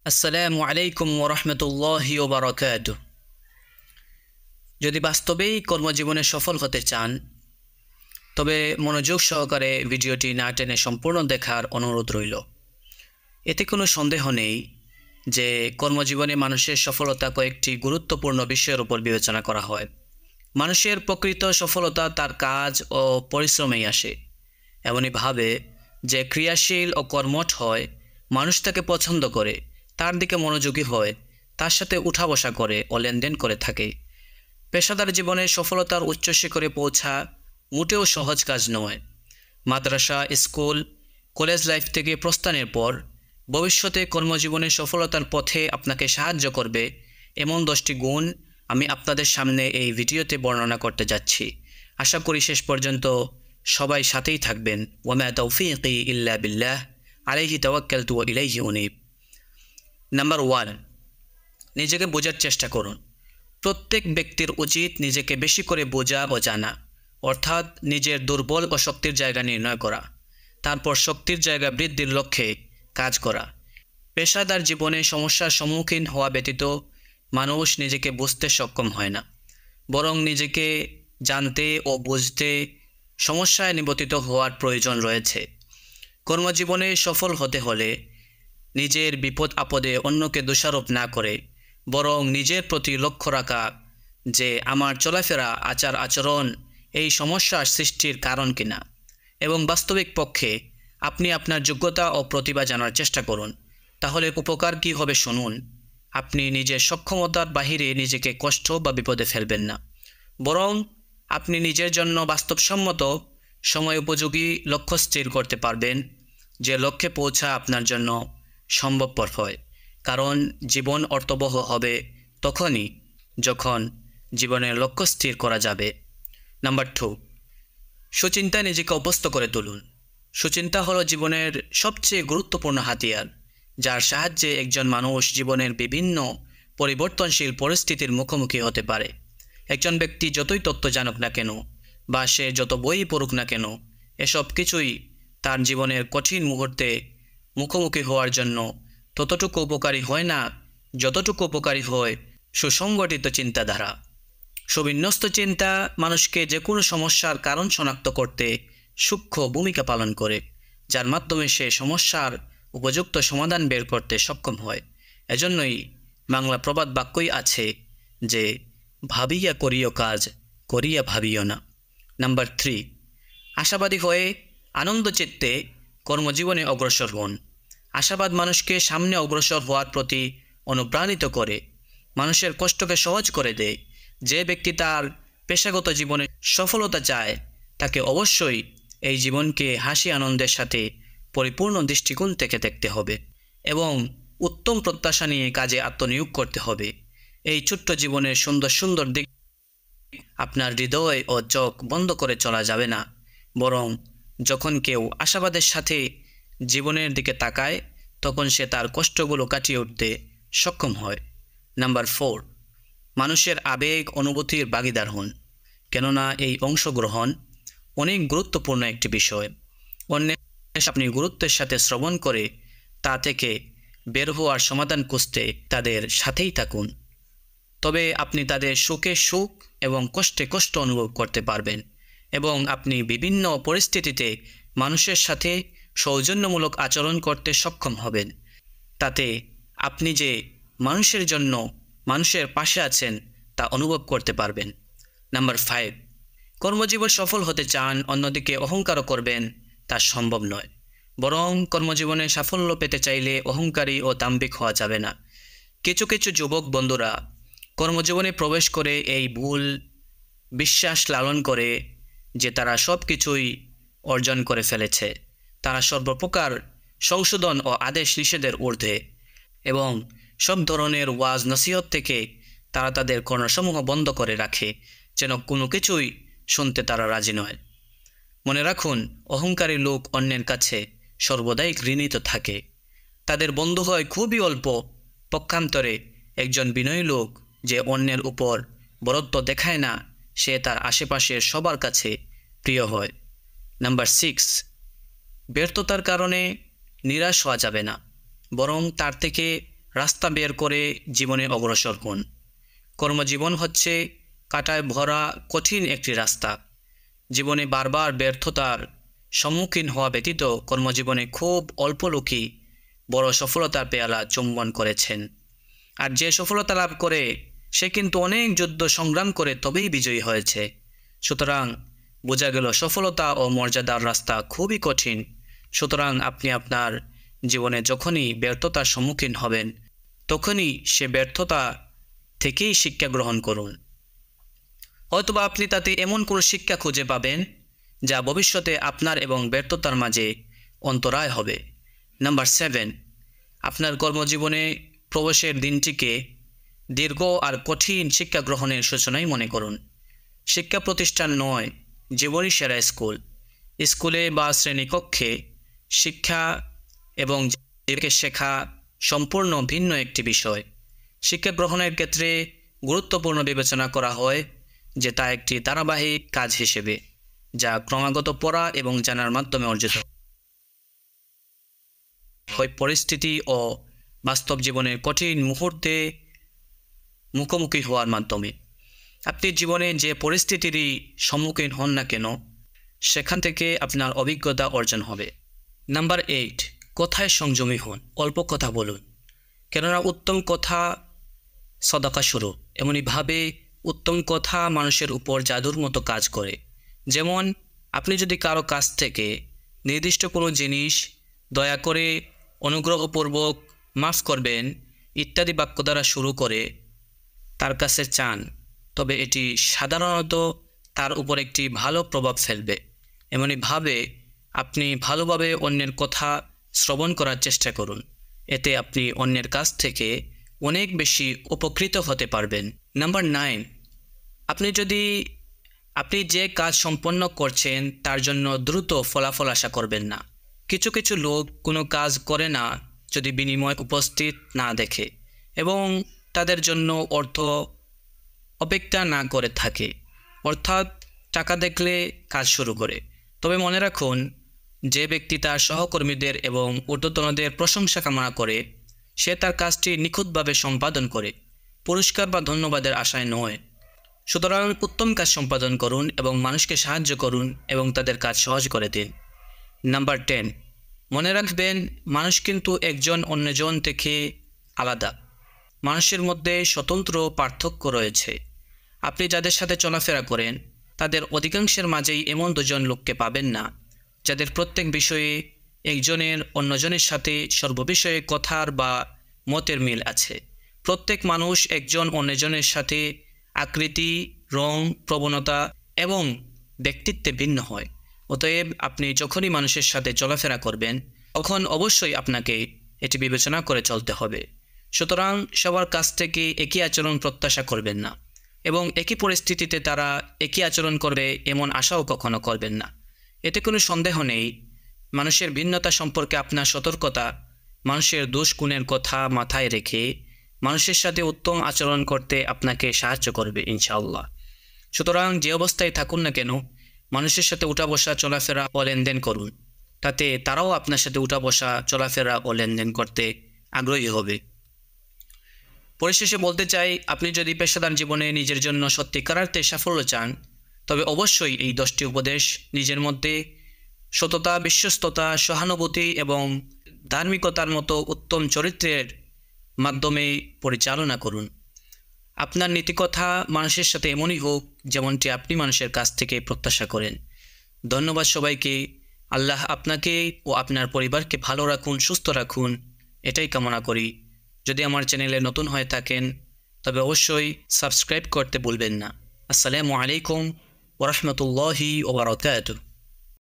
আসসালামু আলাইকুম ওয়া রাহমাতুল্লাহি ওয়া বারাকাতুহু। যদি বাস্তবেই কর্মজীবনে সফল হতে চান তবে মনোযোগ সহকারে ভিডিওটি না টেনে সম্পূর্ণ দেখার অনুরোধ রইল। এতে কোনো সন্দেহ নেই যে কর্মজীবনে মানুষের সফলতা কয়েকটি গুরুত্বপূর্ণ বিষয়ের উপর বিবেচনা করা হয়। মানুষের প্রকৃত সফলতা তার কাজ ও পরিশ্রমেই আসে। এমনইভাবে যে ক্রিয়াশীল ও কর্মঠ হয়, মানুষ তাকে পছন্দ করে, তার দিকে মনোযোগী হয়, তার সাথে উঠা বসা করে ও লেনদেন করে থাকে। পেশাদার জীবনে সফলতার উচ্চ শিখরে পৌঁছা মোটেও সহজ কাজ নয়। মাদ্রাসা, স্কুল, কলেজ লাইফ থেকে প্রস্থানের পর ভবিষ্যতে কর্মজীবনে সফলতার পথে আপনাকে সাহায্য করবে এমন 10টি গুণ আমি আপনাদের সামনে এই ভিডিওতে বর্ণনা করতে যাচ্ছি। আশা করি শেষ পর্যন্ত সবাই সাথেই থাকবেন। ওয়া মা তাওফীকি ইল্লা বিল্লাহ, আলাইহি তাওয়াক্কালতু ওয়া ইলাইহি উনীব। নাম্বার 1, নিজেকে বোঝার চেষ্টা করুন। প্রত্যেক ব্যক্তির উচিত নিজেকে বেশি করে বোঝা ও জানা, অর্থাৎ নিজের দুর্বল ও শক্তির জায়গা নির্ণয় করা, তারপর শক্তির জায়গা বৃদ্ধির লক্ষ্যে কাজ করা। পেশাদার জীবনে সমস্যার সম্মুখীন হওয়া ব্যতীত মানুষ নিজেকে বুঝতে সক্ষম হয় না, বরং নিজেকে জানতে ও বুঝতে সমস্যায় নিবর্তিত হওয়ার প্রয়োজন রয়েছে। কর্মজীবনে সফল হতে হলে নিজের বিপদ আপদে অন্যকে দোষারোপ না করে বরং নিজের প্রতি লক্ষ্য রাখা যে আমার চলাফেরা, আচার আচরণ এই সমস্যার সৃষ্টির কারণ কিনা, এবং বাস্তবিক পক্ষে আপনি আপনার যোগ্যতা ও প্রতিভা জানার চেষ্টা করুন। তাহলে উপকার কী হবে শুনুন। আপনি নিজের সক্ষমতার বাহিরে নিজেকে কষ্ট বা বিপদে ফেলবেন না, বরং আপনি নিজের জন্য বাস্তবসম্মত সময় উপযোগী লক্ষ্য স্থির করতে পারবেন, যে লক্ষ্যে পৌঁছা আপনার জন্য সম্ভবপর হয়। কারণ জীবন অর্থবহ হবে তখনই যখন জীবনের লক্ষ্য স্থির করা যাবে। নাম্বার 2, সুচিন্তায় নিজেকে অভ্যস্ত করে তুলুন। সুচিন্তা হলো জীবনের সবচেয়ে গুরুত্বপূর্ণ হাতিয়ার, যার সাহায্যে একজন মানুষ জীবনের বিভিন্ন পরিবর্তনশীল পরিস্থিতির মুখোমুখি হতে পারে। একজন ব্যক্তি যতই তত্ত্ব জানুক না কেন বা সে যত বই পড়ুক না কেন, এসব কিছুই তার জীবনের কঠিন মুহূর্তে মুখোমুখি হওয়ার জন্য ততটুকু উপকারী হয় না যতটুকু উপকারী হয় সুসংগঠিত চিন্তাধারা। সুবিন্যস্ত চিন্তা মানুষকে যে কোনো সমস্যার কারণ শনাক্ত করতে সূক্ষ্ম ভূমিকা পালন করে, যার মাধ্যমে সে সমস্যার উপযুক্ত সমাধান বের করতে সক্ষম হয়। এজন্যই বাংলা প্রবাদ বাক্যই আছে যে ভাবিয়া করিও কাজ, করিয়া ভাবিও না। নাম্বার 3, আশাবাদী হয়ে আনন্দ চিত্তে কর্মজীবনে অগ্রসর হন। আশাবাদ মানুষকে সামনে অগ্রসর হওয়ার প্রতি অনুপ্রাণিত করে, মানুষের কষ্টকে সহজ করে দেয়। যে ব্যক্তি তার পেশাগত জীবনে সফলতা চায় তাকে অবশ্যই এই জীবনকে হাসি আনন্দের সাথে পরিপূর্ণ দৃষ্টিকোণ থেকে দেখতে হবে এবং উত্তম প্রত্যাশা নিয়ে কাজে আত্মনিয়োগ করতে হবে। এই ছোট্ট জীবনের সুন্দর সুন্দর দিক আপনার হৃদয় ও চোখ বন্ধ করে চলা যাবে না, বরং যখন কেউ আশাবাদের সাথে জীবনের দিকে তাকায় তখন সে তার কষ্টগুলো কাটিয়ে উঠতে সক্ষম হয়। নাম্বার 4, মানুষের আবেগ অনুভূতির ভাগীদার হন। কেননা এই অংশগ্রহণ অনেক গুরুত্বপূর্ণ একটি বিষয়। অন্যের আপনি গুরুত্বের সাথে শ্রবণ করে তা থেকে বের হওয়ার সমাধান খুঁজতে তাদের সাথেই থাকুন। তবে আপনি তাদের সুখে সুখ এবং কষ্টে কষ্ট অনুভব করতে পারবেন এবং আপনি বিভিন্ন পরিস্থিতিতে মানুষের সাথে সৌজন্যমূলক আচরণ করতে সক্ষম হবেন। তাতে আপনি যে মানুষের জন্য মানুষের পাশে আছেন তা অনুভব করতে পারবেন। নাম্বার 5, কর্মজীবন সফল হতে চান, অন্যদিকে অহংকারও করবেন, তা সম্ভব নয়। বরং কর্মজীবনে সাফল্য পেতে চাইলে অহংকারী ও দাম্ভিক হওয়া যাবে না। কিছু কিছু যুবক বন্ধুরা কর্মজীবনে প্রবেশ করে এই ভুল বিশ্বাস লালন করে যে তারা সব কিছুই অর্জন করে ফেলেছে। তারা সর্বপ্রকার সংশোধন ও আদেশ নিষেধের ঊর্ধ্বে এবং সব ধরনের ওয়াজ নসিহত থেকে তারা তাদের কর্ণসমূহ বন্ধ করে রাখে, যেন কোনো কিছুই শুনতে তারা রাজি নয়। মনে রাখুন, অহংকারী লোক অন্যের কাছে সর্বদাই ঘৃণিত থাকে। তাদের বন্ধু হয় খুবই অল্প। পক্ষান্তরে একজন বিনয়ী লোক যে অন্যের উপর বরত্ব দেখায় না, সে তার আশেপাশের সবার কাছে প্রিয় হয়। নাম্বার 6, ব্যর্থতার কারণে নিরাশ হওয়া যাবে না, বরং তার থেকে রাস্তা বের করে জীবনে অগ্রসর হন। কর্মজীবন হচ্ছে কাঁটায় ভরা কঠিন একটি রাস্তা। জীবনে বারবার ব্যর্থতার সম্মুখীন হওয়া ব্যতীত কর্মজীবনে খুব অল্প লোকই বড় সফলতার পেয়ালা চুম্বন করেছেন। আর যে সফলতা লাভ করে সে কিন্তু অনেক যুদ্ধ সংগ্রাম করে তবেই বিজয়ী হয়েছে। সুতরাং বোঝা গেল সফলতা ও মর্যাদার রাস্তা খুবই কঠিন। সুতরাং আপনি আপনার জীবনে যখনই ব্যর্থতার সম্মুখীন হবেন তখনই সে ব্যর্থতা থেকেই শিক্ষা গ্রহণ করুন। হয়তোবা আপনি তাতে এমন কোনো শিক্ষা খুঁজে পাবেন যা ভবিষ্যতে আপনার এবং ব্যর্থতার মাঝে অন্তরায় হবে। নাম্বার 7, আপনার কর্মজীবনে প্রবেশের দিনটিকে দীর্ঘ আর কঠিন শিক্ষা গ্রহণের সূচনাই মনে করুন। শিক্ষা প্রতিষ্ঠান নয়, জীবনই সেরা স্কুল। স্কুলে বা শ্রেণীকক্ষে শিক্ষা এবং জীবনকে শেখা সম্পূর্ণ ভিন্ন একটি বিষয়। শিক্ষা গ্রহণের ক্ষেত্রে গুরুত্বপূর্ণ বিবেচনা করা হয় যে তা একটি ধারাবাহিক কাজ হিসেবে, যা ক্রমাগত পড়া এবং জানার মাধ্যমে অর্জিত হয়। পরিস্থিতি ও বাস্তব জীবনের কঠিন মুহূর্তে মুখোমুখি হওয়ার মাধ্যমে আপনি জীবনে যে পরিস্থিতিরই সম্মুখীন হন না কেন সেখান থেকে আপনার অভিজ্ঞতা অর্জন হবে। নাম্বার 8, কথায় সংযমী হন, অল্প কথা বলুন। কেননা উত্তম কথা সদাকা শুরু। এমনইভাবে উত্তম কথা মানুষের উপর জাদুর মতো কাজ করে। যেমন আপনি যদি কারো কাছ থেকে নির্দিষ্ট কোনো জিনিস দয়া করে, অনুগ্রহপূর্বক, মাফ করবেন ইত্যাদি বাক্য দ্বারা শুরু করে তার কাছে চান, তবে এটি সাধারণত তার উপর একটি ভালো প্রভাব ফেলবে। এমনইভাবে আপনি ভালোভাবে অন্যের কথা শ্রবণ করার চেষ্টা করুন। এতে আপনি অন্যের কাছ থেকে অনেক বেশি উপকৃত হতে পারবেন। নাম্বার 9, আপনি যে কাজ সম্পন্ন করছেন তার জন্য দ্রুত ফলাফল আশা করবেন না। কিছু কিছু লোক কোনো কাজ করে না যদি বিনিময় উপস্থিত না দেখে এবং তাদের জন্য অর্থ অপেক্ষা না করে থাকে, অর্থাৎ টাকা দেখলে কাজ শুরু করে। তবে মনে রাখুন, যে ব্যক্তি তার সহকর্মীদের এবং ঊর্ধ্বতনদের প্রশংসা কামনা করে সে তার কাজটি নিখুঁতভাবে সম্পাদন করে, পুরস্কার বা ধন্যবাদের আশায় নয়। সুতরাং উত্তম কাজ সম্পাদন করুন এবং মানুষকে সাহায্য করুন এবং তাদের কাজ সহজ করে দিন। নাম্বার 10, মনে রাখবেন মানুষ কিন্তু একজন অন্যজন থেকে আলাদা। মানুষের মধ্যে স্বতন্ত্র পার্থক্য রয়েছে। আপনি যাদের সাথে চলাফেরা করেন তাদের অধিকাংশের মাঝেই এমন দুজন লোককে পাবেন না যাদের প্রত্যেক বিষয়ে একজনের অন্যজনের সাথে সর্ববিষয়ে কথার বা মতের মিল আছে। প্রত্যেক মানুষ একজন অন্যজনের সাথে আকৃতি, রং, প্রবণতা এবং ব্যক্তিত্বে ভিন্ন হয়। অতএব আপনি যখনই মানুষের সাথে চলাফেরা করবেন তখন অবশ্যই আপনাকে এটি বিবেচনা করে চলতে হবে। সুতরাং সবার কাছ থেকে একই আচরণ প্রত্যাশা করবেন না এবং একই পরিস্থিতিতে তারা একই আচরণ করবে এমন আশাও কখনো করবেন না। এতে কোনো সন্দেহ নেই মানুষের ভিন্নতা সম্পর্কে আপনার সতর্কতা মানুষের দোষ গুণের কথা মাথায় রেখে মানুষের সাথে উত্তম আচরণ করতে আপনাকে সাহায্য করবে ইনশাআল্লাহ। সুতরাং যে অবস্থায় থাকুন না কেন মানুষের সাথে উঠা বসা, চলাফেরা ও লেনদেন করুন, তাতে তারাও আপনার সাথে উঠা বসা, চলাফেরা ও লেনদেন করতে আগ্রহী হবে। পরিশেষে বলতে চাই, আপনি যদি পেশাদার জীবনে নিজের জন্য সত্যিকারার্থে সাফল্য চান তবে অবশ্যই এই 10টি উপদেশ নিজের মধ্যে সততা, বিশ্বস্ততা, সহানুভূতি এবং ধার্মিকতার মতো উত্তম চরিত্রের মাধ্যমে পরিচালনা করুন। আপনার নীতিকথা মানুষের সাথে এমনই হোক যেমনটি আপনি মানুষের কাছ থেকে প্রত্যাশা করেন। ধন্যবাদ সবাইকে। আল্লাহ আপনাকে ও আপনার পরিবারকে ভালো রাখুন, সুস্থ রাখুন, এটাই কামনা করি। যদি আমার চ্যানেলে নতুন হয়ে থাকেন তবে অবশ্যই সাবস্ক্রাইব করতে ভুলবেন না। আসসালামু আলাইকুম ওয়া রাহমাতুল্লাহি ওয়া বারাকাতুহু।